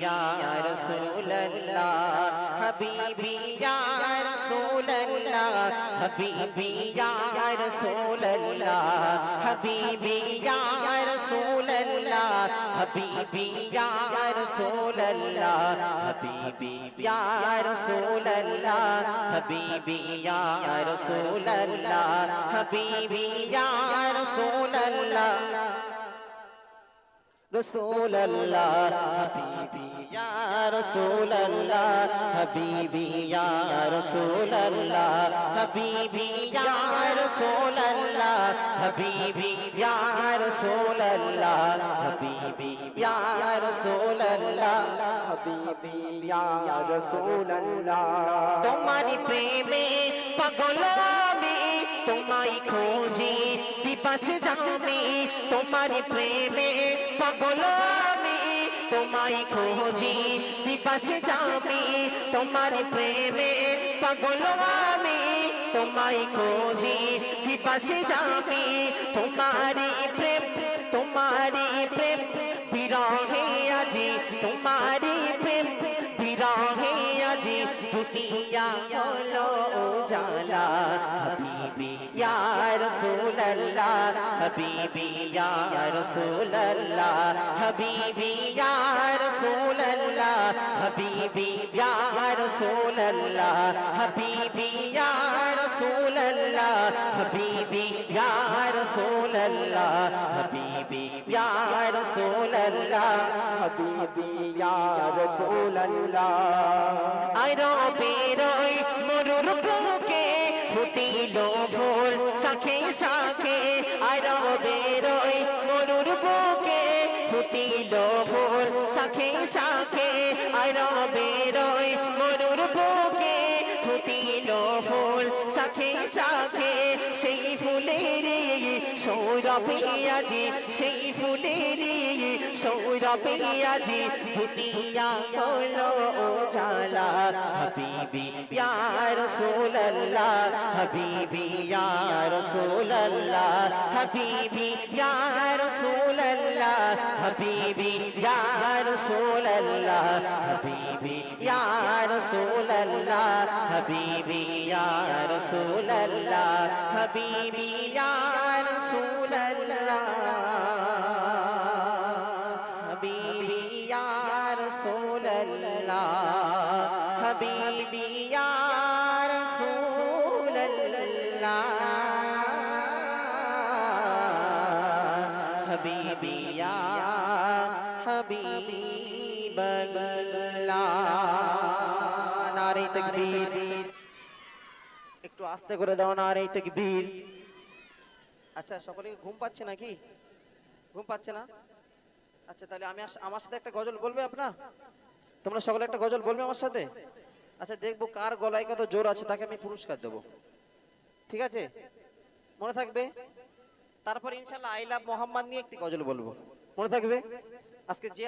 या रसूल अल्लाह हबीबी या रसूल अल्लाह हबीबी या रसूल अल्लाह हबीबी या रसूल अल्लाह हबीबी या रसूल अल्लाह हबीबी या रसूल अल्लाह हबीबी या रसूल अल्लाह हबीबी या रसूल अल्लाह रसूल अल्लाह हबीबी या रसूल अल्लाह हबीबी या रसूल अल्लाह हबीबी या रसूल अल्लाह हबीबी या रसूल अल्लाह हबीबी या रसूल अल्लाह हबीबी या रसूल अल्लाह तुम्हारी प्रेमे पागल আমি তোমায় खोजी दिवस जामी तुम्हारी प्रेमे पागल আমি তোমায় खोजी दिवस जामी तुम्हारी प्रेमे पागल আমি তোমায় खोजी दिवस जामी तुम्हारी प्रेम বিরহে আজি तुम्हारी प्रेम বিরহে আজি दुनिया হলো उजाला हबीबी या रसूल अल्लाह हबीबी या रसूल अल्लाह हबीबी या रसूल अल्लाह हबीबी या रसूल अल्लाह हबीबी या रसूल अल्लाह हबीबी या रसूल अल्लाह हबीबी या रसूल अल्लाह हबीबी या रसूल अल्लाह आरो बेरोय मरुर बुके ফুটিলো ফুল সাখে সাখে আরো বেরোয় মরুর বুকে ফুটিলো ফুল সাখে সাখে আরো বেরোয় মরুর বুকে ফুটিলো ফুল সাখে সাখে সেই ফুলের সৌরভে আজি সেই ফুলের সৌরভে আজি দুনিয়া হলো উজালা हबीबी या रसूल अल्लाह हबीबी या रसूल अल्लाह हबीबी या रसूल अल्लाह हबीबी या रसूल अल्लाह हबीबी या रसूल अल्लाह हबीबी या रसूल अल्लाह हबीबी या रसूल अल्लाह हबीबी या रसूल अल्लाह हबीबी या रसूल अल्लाह हबीबी या हबीब अल्लाह नारे तकबीर একটু আস্তে করে দাও নারে তাকবীর আচ্ছা সকলে ঘুম পাচ্ছে নাকি ঘুম পাচ্ছে না আচ্ছা তাহলে আমি আমার সাথে একটা গজল বলবে আপনারা তোমরা সকলে একটা গজল বলবে আমার সাথে আচ্ছা দেখবো কার গলায় কত জোর আছে তাকে আমি পুরস্কার দেব ঠিক আছে মনে থাকবে তারপর ইনশাআল্লাহ আই লাভ মোহাম্মদ নিয়ে একটি গজল বলবো মনে থাকবে আজকে যে